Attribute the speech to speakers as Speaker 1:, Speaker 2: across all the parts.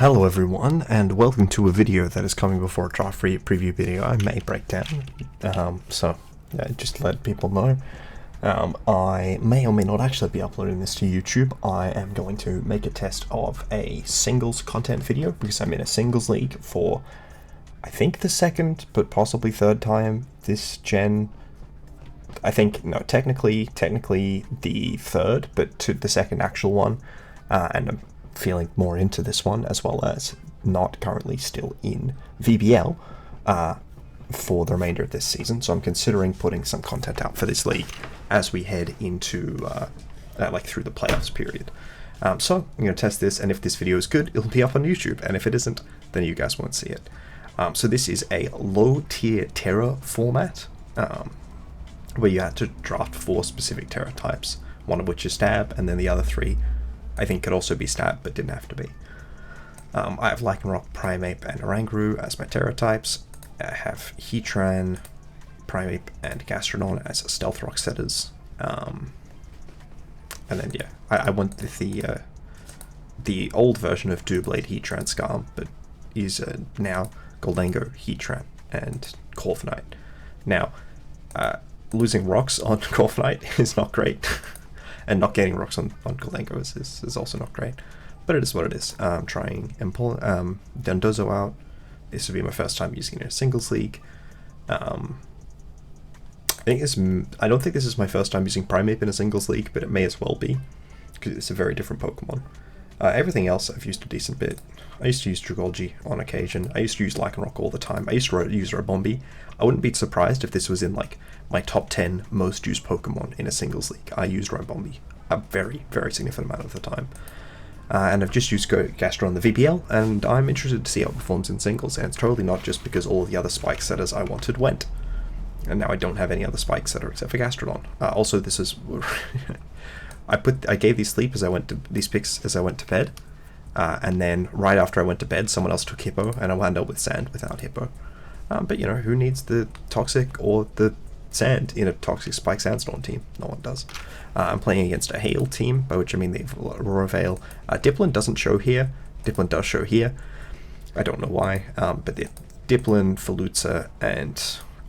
Speaker 1: Hello everyone, and welcome to a video that is coming before a draft preview video I may break down. Just to let people know, I may or may not actually be uploading this to YouTube. I am going to make a test of a singles content video because I'm in a singles league for, I think, the second, but possibly third time this gen. I think, no, technically the third, but to the second actual one, and I'm feeling more into this one, as well as not currently still in VBL for the remainder of this season, so I'm considering putting some content out for this league as we head into through the playoffs period. So I'm going to test this, and if this video is good, it'll be up on YouTube, and if it isn't, then you guys won't see it. So this is a low tier Terra format, where you had to draft 4 specific Terra types, one of which is Stab, and then the other 3 I think could also be Stab, but didn't have to be. I have Lycanroc, Primeape, and Oranguru as my Terra types. I have Heatran, Primeape, and Gastrodon as Stealth Rock setters. And then yeah, I went with the old version of Doublade Heatran Scarm, but is now Gholdengo, Heatran, and Corviknight. Now, losing rocks on Corviknight is not great. And not getting rocks on Gholdengo is also not great, but it is what it is. I'm trying Dondozo out. This would be my first time using it in a singles league. I don't think this is my first time using Primeape in a singles league, but it may as well be, because it's a very different Pokemon. Everything else I've used a decent bit. I used to use Dragalge on occasion. I used to use Lycanroc all the time. I used to use Ribombee. I wouldn't be surprised if this was in like my top 10 most used Pokemon in a singles league. I used Ribombee a very, very significant amount of the time. And I've just used Gastrodon on the VBL, and I'm interested to see how it performs in singles, and it's totally not just because all the other spike setters I wanted went. And now I don't have any other spike setter except for Gastrodon. Also, this is... I gave these picks as I went to bed, and then right after I went to bed, someone else took Hippo, and I wound up with Sand without Hippo. But you know, who needs the Toxic or the Sand in a Toxic Spike Sandstorm team? No one does. I'm playing against a Hail team, by which I mean the Aurora Veil. Dipplin doesn't show here. Dipplin does show here. I don't know why, but the Dipplin, Veluza, and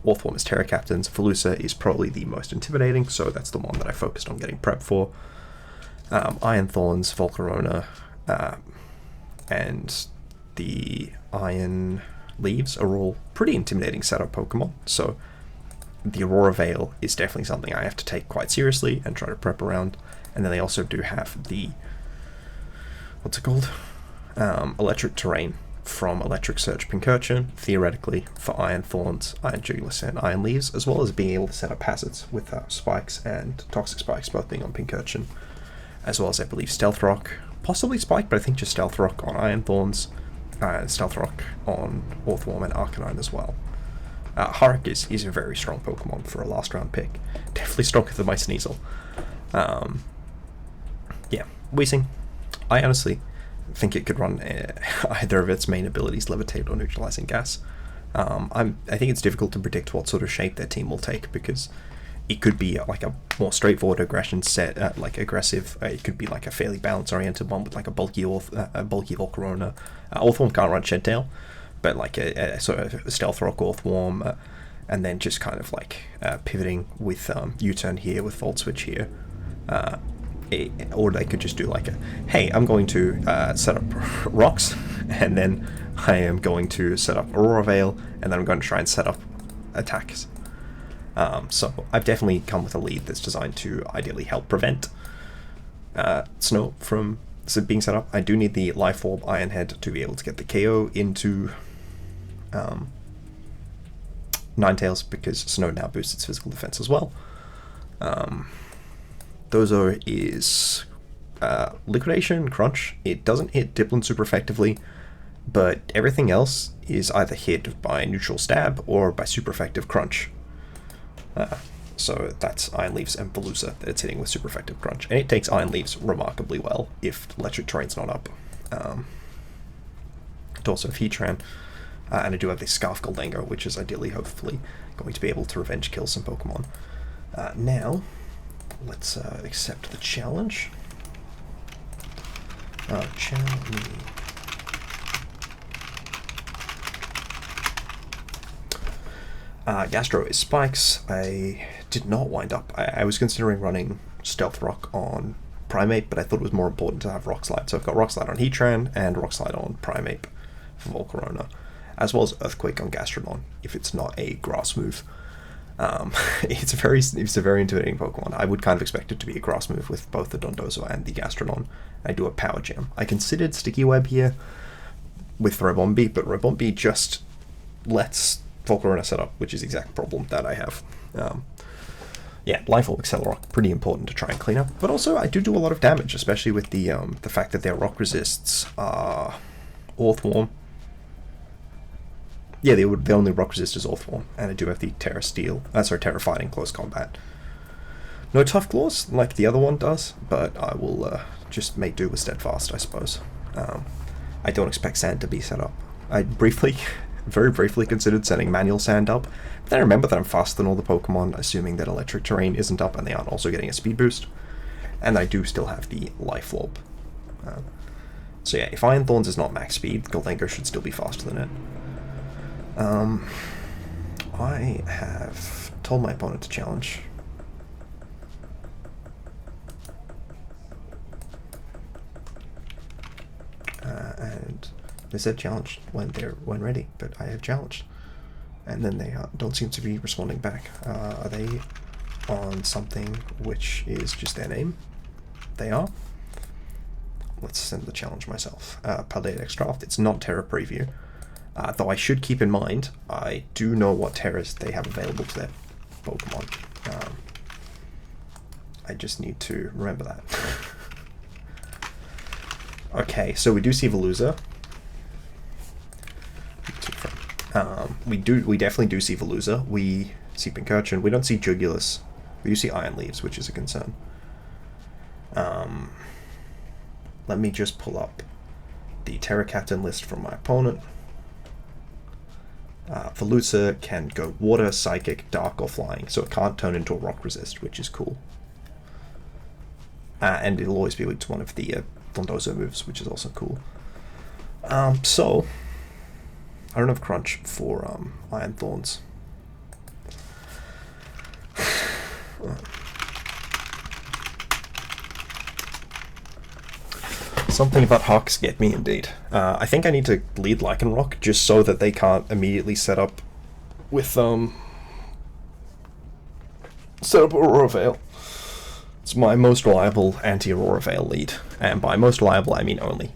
Speaker 1: Orthworm as Terra captains. Veluza is probably the most intimidating, so that's the one that I focused on getting prep for. Iron Thorns, Volcarona, and the Iron Leaves are all pretty intimidating setup Pokemon, so the Aurora Veil is definitely something I have to take quite seriously and try to prep around. And then they also do have the, what's it called? Electric Terrain from Electric Surge Pincurchin, theoretically for Iron Thorns, Iron Jugulis, and Iron Leaves, as well as being able to set up passives with Spikes and Toxic Spikes both being on Pincurchin, as well as I believe Stealth Rock, possibly Spike, but I think just Stealth Rock on Iron Thorns, Stealth Rock on Orthworm and Arcanine as well. Harik is a very strong Pokemon for a last round pick. Definitely stronger than my Sneasel. Yeah, Weezing. I honestly think it could run either of its main abilities, Levitate or Neutralizing Gas. I think it's difficult to predict what sort of shape their team will take, because it could be like a more straightforward aggression set, like aggressive. It could be like a fairly balance-oriented one with like a bulky Volcarona. Orthworm can't run Shed Tail, but like a sort of Stealth Rock Orthworm, and then just kind of like pivoting with U-turn here with Volt Switch here. Or they could just do like hey, I'm going to set up rocks, and then I am going to set up Aurora Veil, and then I'm going to try and set up attacks. So I've definitely come with a lead that's designed to ideally help prevent Snow from being set up. I do need the Life Orb Iron Head to be able to get the KO into Ninetales, because Snow now boosts its physical defense as well. Dozo is Liquidation, Crunch. It doesn't hit Dipplin super effectively, but everything else is either hit by neutral Stab or by super effective Crunch. So that's Iron Leaves and Veluza that it's hitting with super effective Crunch, and it takes Iron Leaves remarkably well if Electric Terrain's not up. It also have Heatran, and I do have the Scarf Gholdengo, which is ideally, hopefully, going to be able to revenge kill some Pokemon. Now, let's accept the challenge. Challenge me. Gastro is Spikes. I did not wind up. I was considering running Stealth Rock on Primeape, but I thought it was more important to have Rock Slide. So I've got Rock Slide on Heatran and Rock Slide on Primeape for Volcarona, as well as Earthquake on Gastrodon if it's not a grass move. It's a very intimidating Pokemon. I would kind of expect it to be a grass move with both the Dondozo and the Gastrodon. I do a Power Gem. I considered Sticky Web here with Ribombee, but Ribombee just lets Volcarona set up, which is the exact problem that I have. Yeah, Life Orb Accelerock, pretty important to try and clean up, but also I do a lot of damage, especially with the fact that their rock resists are Orthworm. Yeah, the only rock resist is Orthworm, and I do have the Terra Fighting Close Combat. No Tough Claws like the other one does, but I will just make do with Steadfast, I suppose. I don't expect Sand to be set up. I very briefly considered setting Manual Sand up, but then I remember that I'm faster than all the Pokemon, assuming that Electric Terrain isn't up and they aren't also getting a speed boost. And I do still have the Life Orb. So yeah, if Iron Thorns is not max speed, Gholdengo should still be faster than it. I have told my opponent to challenge. And they said challenge when ready, but I have challenged. And then they don't seem to be responding back. Are they on something which is just their name? They are. Let's send the challenge myself. Paldedex Draft, it's not Terra Preview. Though I should keep in mind, I do know what Terras they have available to their Pokemon. I just need to remember that. Okay, so we do see Veluza. We definitely do see Veluza. We see Pincurchin. We don't see Jugulus. We do see Iron Leaves, which is a concern. Let me just pull up the Terra Captain list from my opponent. Veluza can go Water, Psychic, Dark, or Flying, so it can't turn into a Rock Resist, which is cool. And it'll always be weak to one of the Dondozo moves, which is also cool. So, I don't have Crunch for Iron Thorns. Something about Hawks get me indeed. I think I need to lead Lycanroc just so that they can't immediately set up with Aurora Veil. It's my most reliable anti-Aurora Veil lead, and by most reliable I mean only.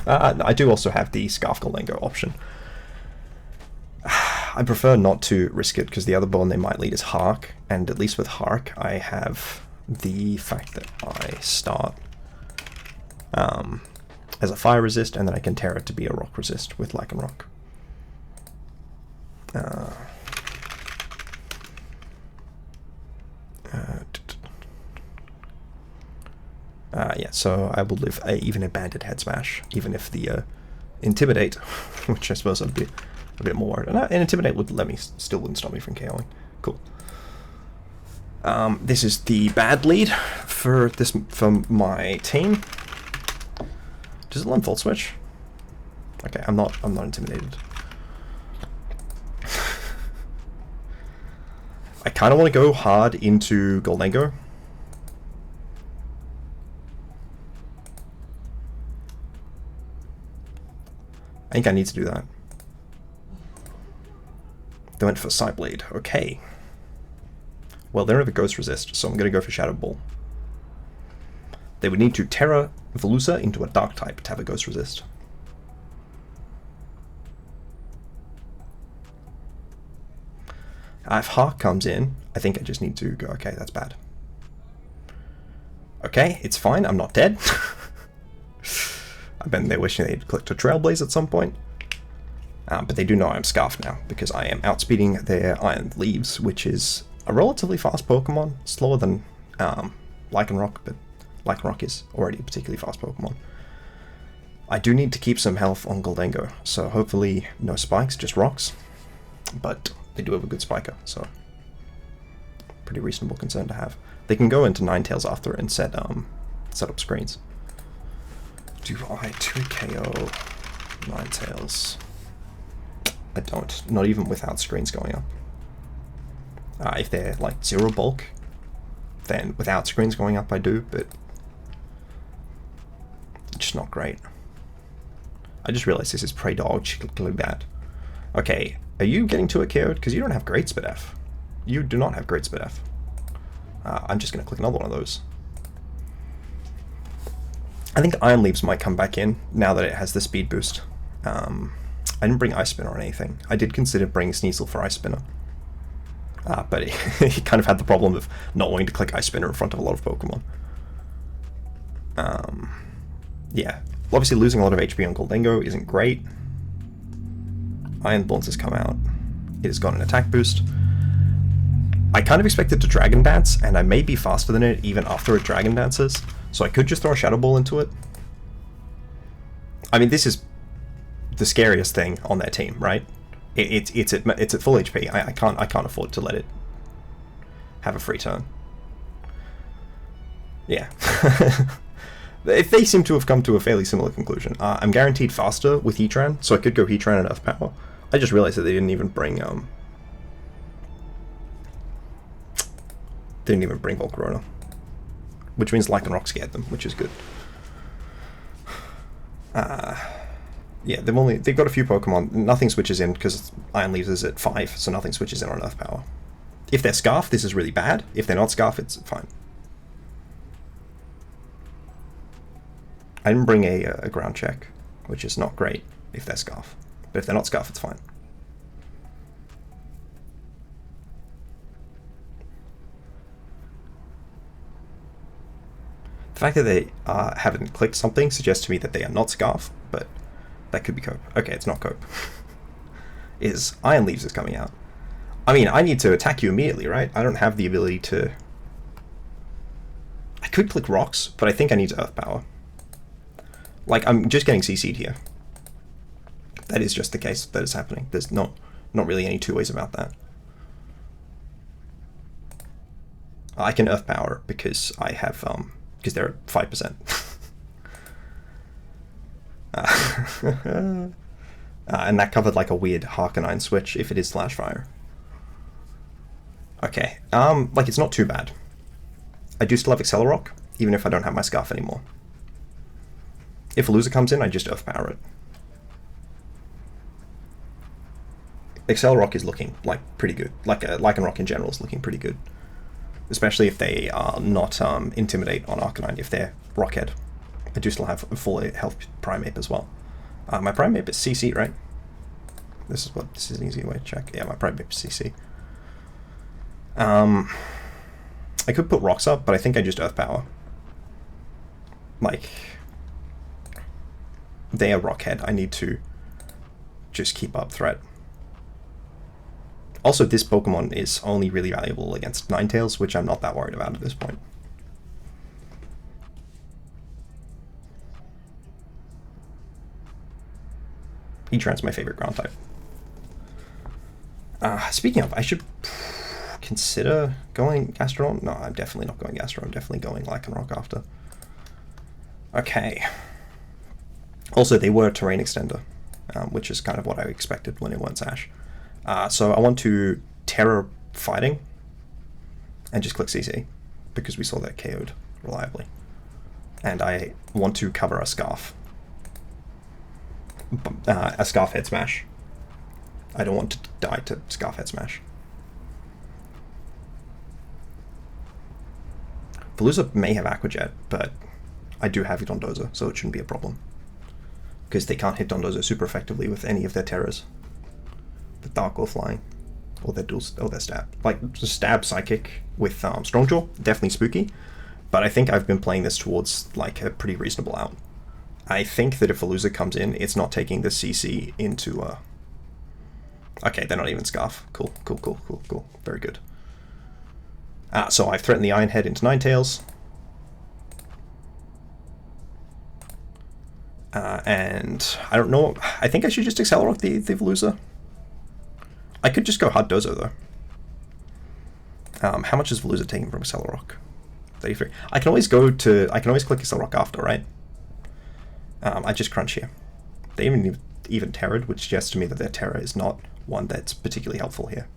Speaker 1: I do also have the Scarf Gholdengo option. I prefer not to risk it because the other bone they might lead is Hark, and at least with Hark I have the fact that I start as a fire resist, and then I can tear it to be a rock resist with Lycanroc. Yeah, so I will live even a Banded Head Smash, even if the Intimidate, which I suppose I'd be a bit more, and Intimidate would let me, still wouldn't stop me from KOing. Cool. This is the bad lead for my team. Does it learn Volt Switch? Okay, I'm not intimidated. I kind of want to go hard into Gholdengo. I think I need to do that. They went for Psyblade. Okay. Well, they don't have a Ghost Resist, so I'm going to go for Shadow Ball. They would need to Terra Veluza into a Dark type to have a Ghost Resist. If Hark comes in, I think I just need to go, okay, that's bad. Okay, it's fine, I'm not dead. I bet they're wishing they'd clicked a Trailblaze at some point. But they do know I'm Scarf now, because I am outspeeding their Iron Leaves, which is a relatively fast Pokemon, slower than Lycanroc, but Lycanroc is already a particularly fast Pokemon. I do need to keep some health on Gholdengo, so hopefully no spikes, just rocks. But they do have a good spiker, so pretty reasonable concern to have. They can go into Ninetales after it and set up screens. Do I 2KO Ninetales? I don't, not even without screens going up. If they're like 0 bulk, then without screens going up I do, but it's just not great. I just realized this is Prey Dodge, click that. Okay, are you getting to it, KO'd? Because you don't have Great Spit F. You do not have Great Spit F. I'm just going to click another one of those. I think Iron Leaves might come back in now that it has the speed boost. I didn't bring Ice Spinner or anything. I did consider bringing Sneasel for Ice Spinner. But he kind of had the problem of not wanting to click Ice Spinner in front of a lot of Pokemon. Yeah, obviously losing a lot of HP on Gholdengo isn't great. Iron Thorns has come out. It has got an attack boost. I kind of expected to Dragon Dance, and I may be faster than it even after it Dragon Dances, so I could just throw a Shadow Ball into it. I mean, this is the scariest thing on their team, right? It's at full HP. I can't afford to let it have a free turn. Yeah. If they seem to have come to a fairly similar conclusion. I'm guaranteed faster with Heatran, so I could go Heatran and Earth Power. I just realized that they didn't even bring Volcarona, which means Lycanroc scared them, which is good. Yeah, they've got a few Pokemon. Nothing switches in because Iron Leaves is at 5, so nothing switches in on Earth Power. If they're Scarf, this is really bad. If they're not Scarf, it's fine. I didn't bring a ground check, which is not great if they're Scarf. But if they're not Scarf, it's fine. The fact that they haven't clicked something suggests to me that they are not Scarf, but that could be Cope. Okay, it's not Cope. Iron Leaves is coming out. I mean, I need to attack you immediately, right? I don't have the ability to... I could click Rocks, but I think I need to Earth Power. Like, I'm just getting CC'd here. That is just the case that is happening. There's not really any two ways about that. I can Earth Power because I have, because they're at 5%. And that covered like a weird Arcanine switch if it is Slash Fire. Okay, like it's not too bad. I do still have Accelerock, even if I don't have my Scarf anymore. If Veluza comes in, I just Earth Power it. Accelerock is looking like pretty good. Like Lycanroc in general is looking pretty good. Especially if they are not Intimidate on Arcanine, if they're Rockhead. I do still have a full health Primeape as well. My Primeape is CC, right? This is an easy way to check. Yeah, my Primeape is CC. I could put Rocks up, but I think I just Earth Power. Like, they are Rockhead. I need to just keep up threat. Also, this Pokemon is only really valuable against Ninetales, which I'm not that worried about at this point. Heatran's my favorite ground type. Speaking of, I should consider going Gastrodon. No, I'm definitely not going Gastrodon. I'm definitely going Lycanroc after. Okay. Also, they were Terrain Extender, which is kind of what I expected when it went Sash. So I want to Terra Fighting and just click CC because we saw that KO'd reliably. And I want to cover a Scarf. A Scarf Head Smash. I don't want to die to Scarf Head Smash. Veluza may have Aqua Jet, but I do have Dondozo, so it shouldn't be a problem. Because they can't hit Dondozo super effectively with any of their Terras. The Dark or Flying. Or their dual, or their Stab. Like, just Stab Psychic with Strongjaw, definitely spooky. But I think I've been playing this towards, like, a pretty reasonable out. I think that if Veluza comes in, it's not taking the CC into, Okay, they're not even Scarf. Cool, cool, cool, cool, cool. Very good. So I've threatened the Iron Head into Ninetales. And I don't know. I think I should just Accelerock the Veluza. I could just go Hard Dozo though. How much is Veluza taking from Accelerock? 33. I can always click Accelerock after, right? I just crunch here. They even Terra'd, which suggests to me that their Terra is not one that's particularly helpful here.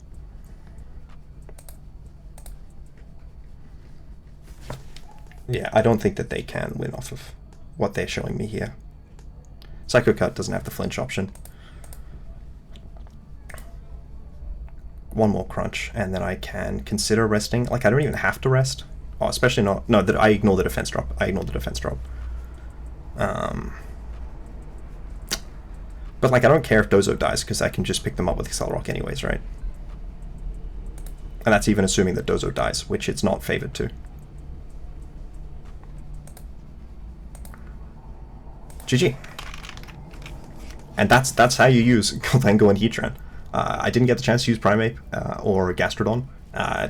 Speaker 1: Yeah, I don't think that they can win off of what they're showing me here. Psycho Cut doesn't have the flinch option. One more crunch, and then I can consider resting. Like, I don't even have to rest. Oh, especially not... No, that I ignore the defense drop. I ignore the defense drop. But, like, I don't care if Dozo dies, because I can just pick them up with Accelerock anyways, right? And that's even assuming that Dozo dies, which it's not favored to. GG. And that's how you use Gholdengo and Heatran. I didn't get the chance to use Primeape or Gastrodon.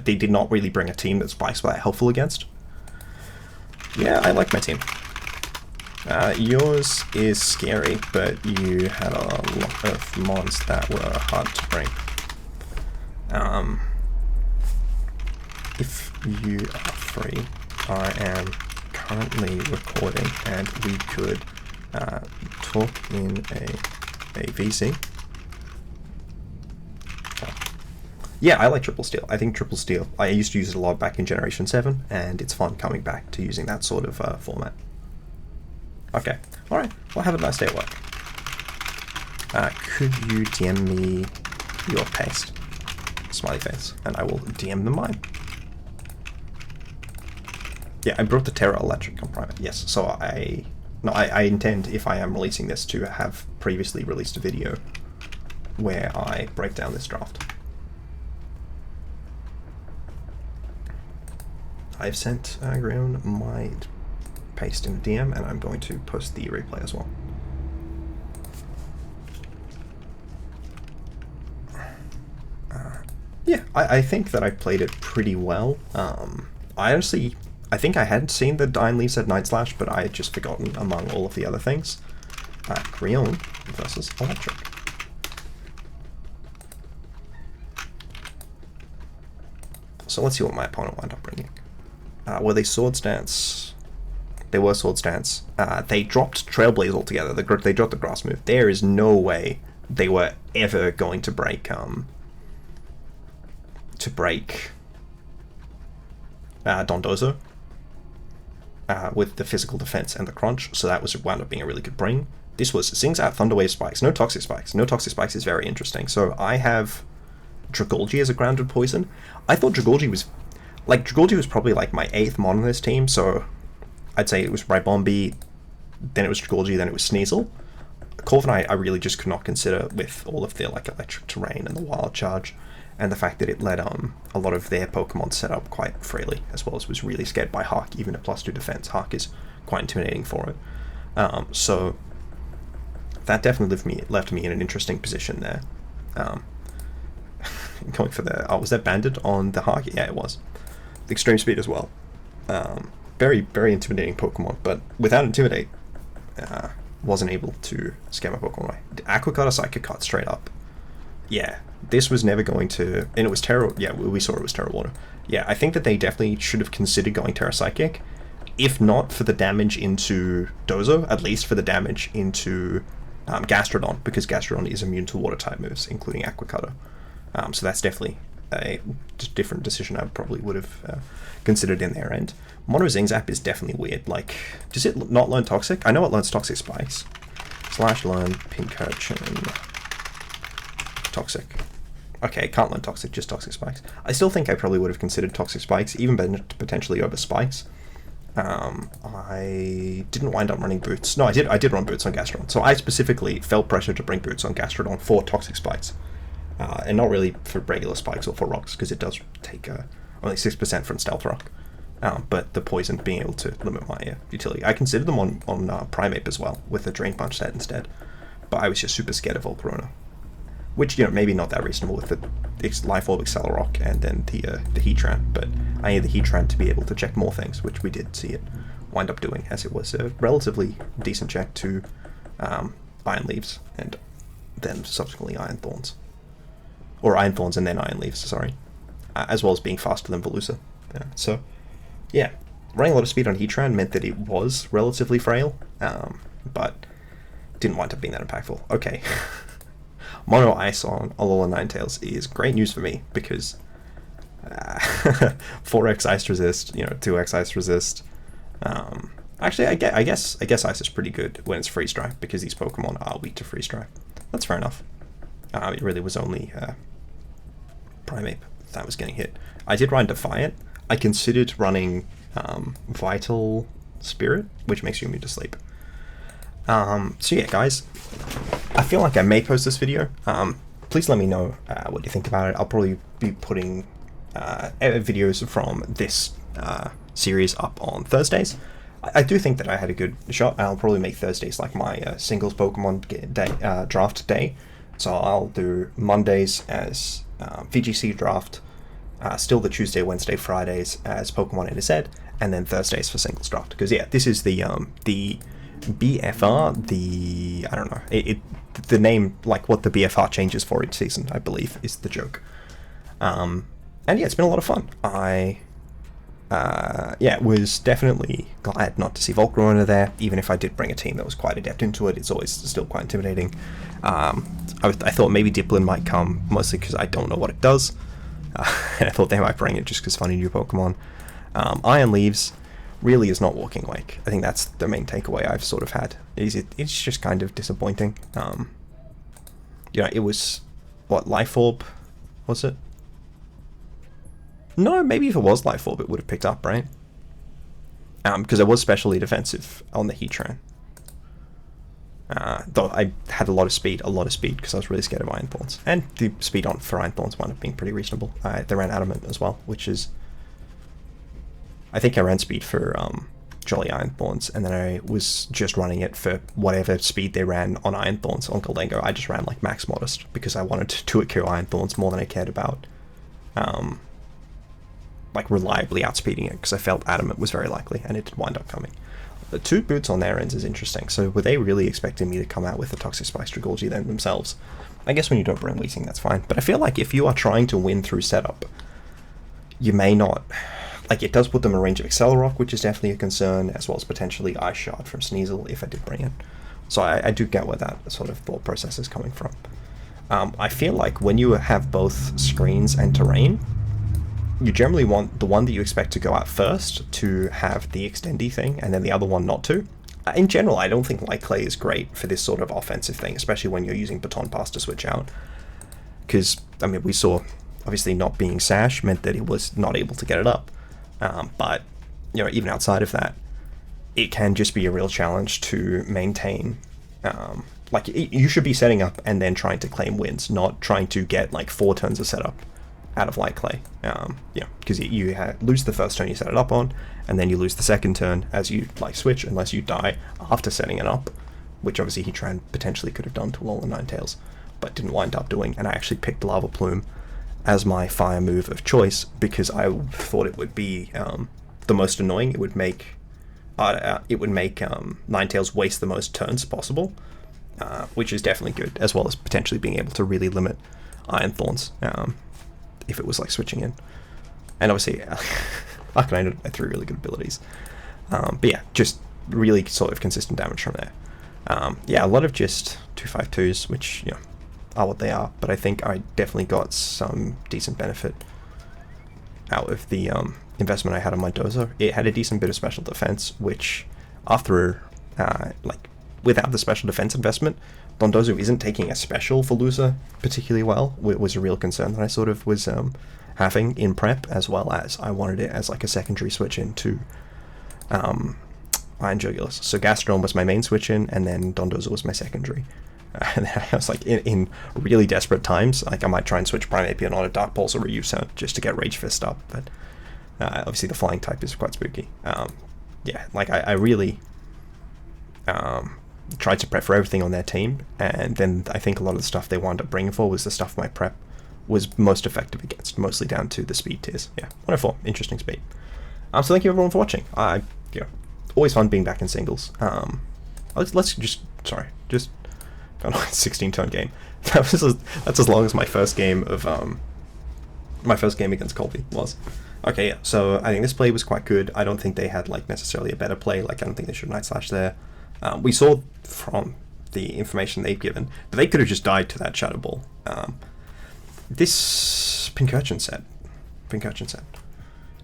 Speaker 1: They did not really bring a team that Spikes were helpful against. Yeah, I like my team. Yours is scary, but you had a lot of mons that were hard to bring. If you are free, I am currently recording, and we could talk in a VC. Yeah, I like Triple Steel. I think Triple Steel, I used to use it a lot back in Generation 7, and it's fun coming back to using that sort of format. Okay, alright, well, have a nice day at work. Could you DM me your paste? Smiley face, and I will DM them mine. Yeah, I brought the Terra Electric on Private, yes, so I intend, if I am releasing this, to have previously released a video where I break down this draft. I've sent Gryoine my paste in the DM, and I'm going to post the replay as well. Yeah, I think that I played it pretty well. I think I had seen the Iron Leaves at Night Slash, but I had just forgotten among all of the other things. Gryoine versus Electric. So let's see what my opponent wound up bringing. Were they Sword Stance? They were Sword Stance. They dropped Trailblaze altogether. They dropped the Grass move. There is no way they were ever going to break Dondozo with the physical defense and the crunch, so that wound up being a really good bring. This was Zing Zap, Thunderwave Spikes, no Toxic Spikes. No Toxic Spikes is very interesting. So I have Dragalge as a grounded poison. I thought Dragalge was probably like my 8th mon on this team, so I'd say it was Ribombi, then it was Dragalge, then it was Sneasel. Corviknight I really just could not consider with all of their like electric terrain and the wild charge, and the fact that it let a lot of their Pokemon set up quite freely, as well as was really scared by Hark. Even at +2 defense, Hark is quite intimidating for it. So that definitely left me in an interesting position there. Going for the... was that Bandit on the Hark? Yeah, it was. The Extreme Speed as well. Very, very intimidating Pokemon, but without Intimidate, wasn't able to scare my Pokemon away. Aqua Cut or Psychic Cut straight up. Yeah, this was never going to... And it was Terra... Yeah, we saw it was Terra Water. Yeah, I think that they definitely should have considered going Terra Psychic, if not for the damage into Dozo, at least for the damage into Gastrodon, because Gastrodon is immune to Water-type moves, including Aqua Cutter. So that's definitely a different decision I probably would have considered in their end. Mono Zing Zap is definitely weird. Like, does it not learn Toxic? I know it learns Toxic Spikes. / learn Pincurchin Toxic. Okay, it can't learn Toxic, just Toxic Spikes. I still think I probably would have considered Toxic Spikes, even potentially over Spikes. I didn't wind up running Boots. No, I did run Boots on Gastrodon. So I specifically felt pressure to bring Boots on Gastrodon for Toxic Spikes. And not really for regular Spikes or for Rocks, because it does take only 6% from Stealth Rock. But the Poison being able to limit my utility. I considered them on Primeape as well, with the Drain Punch set instead. But I was just super scared of Volcarona. Which, maybe not that reasonable with the Life Orb, Accelerock, and then the Heatran. But I need the Heatran to be able to check more things, which we did see it wind up doing, as it was a relatively decent check to Iron Leaves, and then subsequently Iron Thorns. Or Iron Thorns and then Iron Leaves, sorry. As well as being faster than Veluza. Yeah, so, yeah. Running a lot of speed on Heatran meant that it was relatively frail, but didn't wind up being that impactful. Okay. Mono Ice on Alolan Ninetales is great news for me, because 4x Ice Resist, 2x Ice Resist, Actually, I guess Ice is pretty good when it's Freeze Dry, because these Pokemon are weak to Freeze Dry. That's fair enough. It really was only Primeape that was getting hit. I did run Defiant. I considered running Vital Spirit, which makes you immune to sleep. So yeah, guys, I feel like I may post this video. Please let me know what you think about it. I'll probably be putting videos from this series up on Thursdays. I do think that I had a good shot. I'll probably make Thursdays like my singles Pokemon day, draft day. So I'll do Mondays as VGC draft, still the Tuesday, Wednesday, Fridays as Pokemon A to Z, and then Thursdays for singles draft. Because yeah, this is the BFR, I don't know, the name, like what the BFR changes for each season, I believe, is the joke. And yeah, it's been a lot of fun. Was definitely glad not to see Volcarona there, even if I did bring a team that was quite adept into it. It's always still quite intimidating. I thought maybe Dipplin might come, mostly because I don't know what it does. And I thought they might bring it just because funny new Pokemon. Iron Leaves really is not Walking Wake. I think that's the main takeaway I've sort of had. It's just kind of disappointing. It was, what, Life Orb, was it? No, maybe if it was Life Orb, it would have picked up, right? Because it was specially defensive on the Heatran. Though I had a lot of speed because I was really scared of Iron Thorns. And the speed for Iron Thorns wound up being pretty reasonable. They ran Adamant as well, which is... I think I ran speed for Jolly Iron Thorns, and then I was just running it for whatever speed they ran on Iron Thorns on Gholdengo. I just ran like max modest, because I wanted to 2-hit Iron Thorns more than I cared about like reliably outspeeding it, because I felt Adamant was very likely, and it did wind up coming. The 2 boots on their ends is interesting. So were they really expecting me to come out with a Toxic Spikes Dragalge then themselves? I guess when you don't bring Weezing, that's fine. But I feel like if you are trying to win through setup, you may not... Like, it does put them in range of Accelerock, which is definitely a concern, as well as potentially Ice Shard from Sneasel if I did bring it. So I do get where that sort of thought process is coming from. I feel like when you have both screens and terrain, you generally want the one that you expect to go out first to have the extendy thing, and then the other one not to. In general, I don't think Light Clay is great for this sort of offensive thing, especially when you're using Baton Pass to switch out. Because, I mean, we saw, obviously not being Sash meant that he was not able to get it up. But, even outside of that, it can just be a real challenge to maintain. You should be setting up and then trying to claim wins, not trying to get, 4 turns of setup out of Light Clay. Because you lose the first turn you set it up on, and then you lose the second turn as you, switch, unless you die after setting it up, which obviously Heatran potentially could have done to Alolan Ninetales, but didn't wind up doing, and I actually picked Lava Plume as my fire move of choice, because I thought it would be the most annoying. It would make Ninetales waste the most turns possible, which is definitely good, as well as potentially being able to really limit Iron Thorns if it was switching in. And obviously Arcanine had 3 really good abilities, but yeah, just really sort of consistent damage from there. A lot of just 2/5/2s, which are what they are, but I think I definitely got some decent benefit out of the investment I had on my Dozo. It had a decent bit of special defense, which after without the special defense investment, Dondozo isn't taking a special Veluza particularly well. It was a real concern that I sort of was having in prep, as well as I wanted it as a secondary switch into Iron Jugulus. So Gastrodon was my main switch in, and then Dondozo was my secondary. And I was in really desperate times, I might try and switch Primeape on a Dark Pulse or Ryusa just to get Rage Fist up, but obviously the flying type is quite spooky. I really tried to prep for everything on their team, and then I think a lot of the stuff they wound up bringing for was the stuff my prep was most effective against, mostly down to the speed tiers. Yeah, 104, interesting speed. So thank you everyone for watching. Always fun being back in singles. Let's just gone on a 16-turn game. That's as long as my first game against Colby was. Okay, yeah. So I think this play was quite good. I don't think they had necessarily a better play. I don't think they should Night Slash there. We saw from the information they've given, but they could have just died to that Shadow Ball. This Pincurchin set,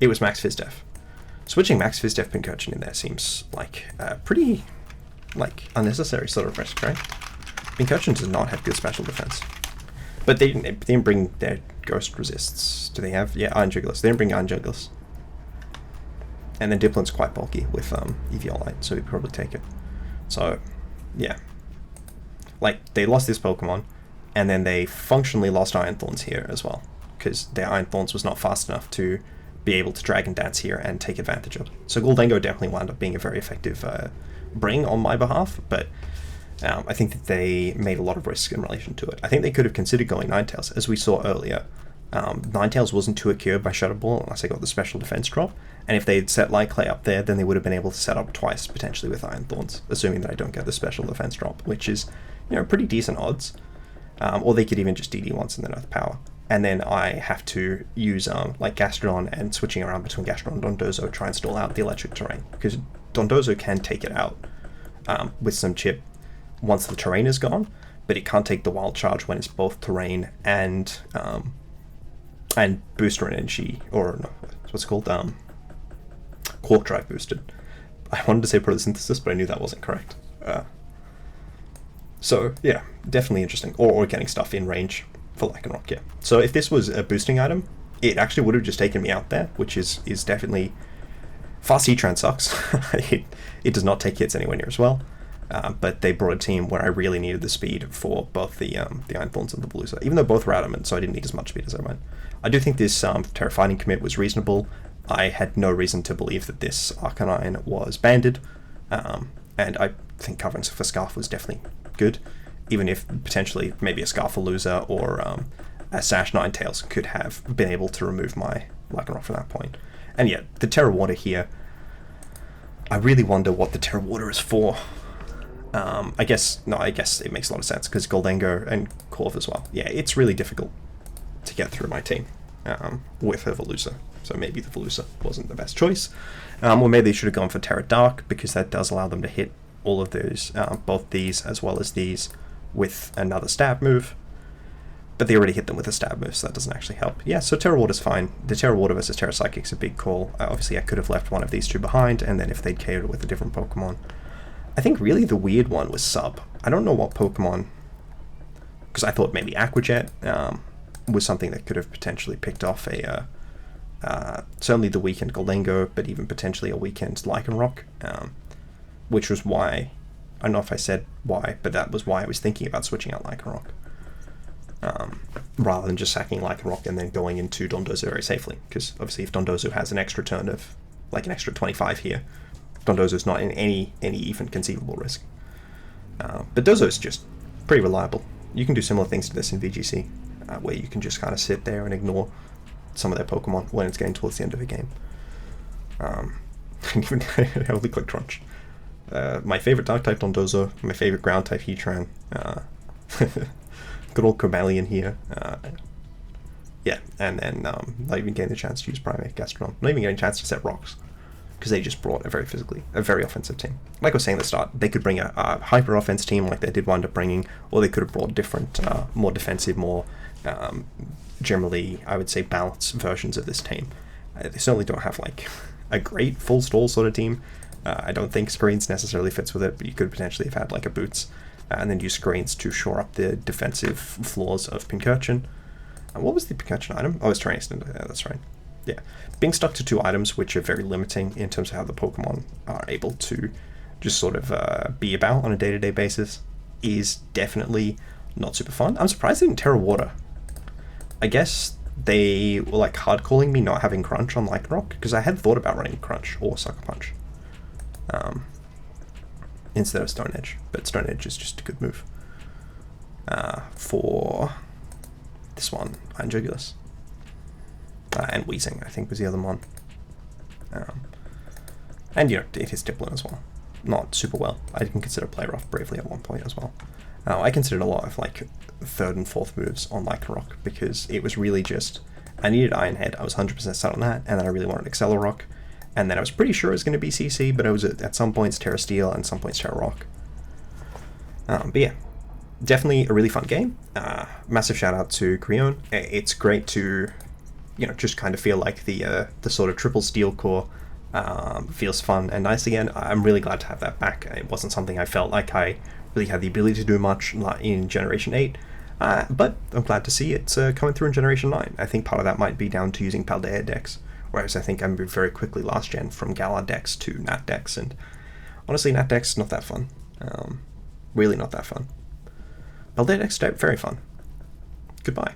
Speaker 1: it was max Fizz Def. Switching Max Fizdef Pincurchin in there seems like a pretty unnecessary sort of risk, right? Pincurchin does not have good special defense. But they didn't bring their Ghost Resists. Do they have? Yeah, Iron Jugulis. They didn't bring Iron Jugulis. And then Diplin's quite bulky with Eviolite, so we'd probably take it. So, yeah. Like, they lost this Pokemon, and then they functionally lost Iron Thorns here as well, because their Iron Thorns was not fast enough to be able to Dragon Dance here and take advantage of it. So Gholdengo definitely wound up being a very effective bring on my behalf, but I think that they made a lot of risk in relation to it. I think they could have considered going Ninetales, as we saw earlier. Ninetales wasn't too occurred by Shadow Ball unless they got the special defense drop, and if they'd set Light Clay up there, then they would have been able to set up twice, potentially with Iron Thorns, assuming that I don't get the special defense drop, which is, you know, pretty decent odds. Or they could even just DD once and then Earth Power. And then I have to use like Gastrodon and switching around between Gastrodon and Dondozo, try and stall out the electric terrain, because Dondozo can take it out with some chip once the terrain is gone, but it can't take the wild charge when it's both terrain and booster energy, or no, what's it called? Quark Drive boosted. I wanted to say photosynthesis, but I knew that wasn't correct. So yeah, definitely interesting. Or getting stuff in range for Lycanroc, yeah. So if this was a boosting item, it actually would have just taken me out there, which is definitely... Fast Heatran sucks. it does not take hits anywhere near as well. But they brought a team where I really needed the speed for both the Iron Thorns and the Veluza, even though both were adamant, so I didn't need as much speed as I might. I do think this Terra Fighting commit was reasonable. I had no reason to believe that this Arcanine was banded, and I think covering for Scarf was definitely good, even if potentially maybe a Scarfaluza or a Sash Ninetales could have been able to remove my Lycanroc from that point. And yeah, the Terra Water here, I really wonder what the Terra Water is for. I guess it makes a lot of sense, because Gholdengo and Corv as well. Yeah, it's really difficult to get through my team with a Veluza. So maybe the Veluza wasn't the best choice. Or maybe they should have gone for Terra Dark, because that does allow them to hit all of those, both these as well as these, with another stab move. But they already hit them with a stab move, so that doesn't actually help. Yeah, so Terra Water's fine. The Terra Water versus Terra Psychic's a big call. Obviously, I could have left one of these two behind, and then if they'd KO'd it with a different Pokemon. I think really the weird one was Sub. I don't know what Pokemon... Because I thought maybe Aquajet was something that could have potentially picked off a... certainly the weakened Gholdengo, but even potentially a weakened Lycanroc. Which was why... I don't know if I said why, but that was why I was thinking about switching out Lycanroc. Rather than just sacking Lycanroc and then going into Dondozo very safely. Because obviously if Dondozo has an extra turn of... like an extra 25 here, Dondozo's not in any even conceivable risk. But Dozo's just pretty reliable. You can do similar things to this in VGC, where you can just kind of sit there and ignore some of their Pokemon when it's getting towards the end of the game. Healthy Click Crunch. My favorite Dark-type Dondozo, my favorite Ground-type Heatran. Good old Cobalion here. Yeah, and then not even getting the chance to use Primeape, Gastrodon. Not even getting a chance to set rocks, because they just brought a very offensive team. Like I was saying at the start, they could bring a hyper offense team like they did wind up bringing, or they could have brought different, more defensive, more generally, I would say, balanced versions of this team. They certainly don't have like a great full stall sort of team. I don't think Screens necessarily fits with it, but you could potentially have had like a Boots, and then use Screens to shore up the defensive flaws of Pincurchin. What was the Pincurchin item? Oh, it's Terrain Extender. Yeah, that's right. Yeah, being stuck to two items which are very limiting in terms of how the Pokemon are able to just sort of be about on a day-to-day basis is definitely not super fun. I'm surprised they didn't Terra Water. I guess they were like hard calling me not having Crunch on Lycanroc, because I had thought about running Crunch or Sucker Punch instead of Stone Edge, but Stone Edge is just a good move for this one, Iron Jugulis. And Wheezing, I think, was the other one. And, you know, it is Diplin as well. Not super well. I didn't consider Play Rough Bravely at one point as well. I considered a lot of, like, third and fourth moves on Lycanroc, because it was really just... I needed Iron Head, I was 100% set on that, and then I really wanted Accelerock. And then I was pretty sure it was going to be CC, but I was at some points Terra Steel and some points Terra Rock. But yeah, definitely a really fun game. Massive shout out to Gryoine. It's great to... you know, just kind of feel like the sort of triple steel core Feels fun and nice again. I'm really glad to have that back. It wasn't something I felt like I really had the ability to do much in Generation 8, but I'm glad to see it's coming through in Generation 9. I think part of that might be down to using Paldea decks, whereas I think I moved very quickly last gen from Galar decks to Nat decks, and honestly, Nat decks not that fun. Really not that fun. Paldea decks very fun. Goodbye.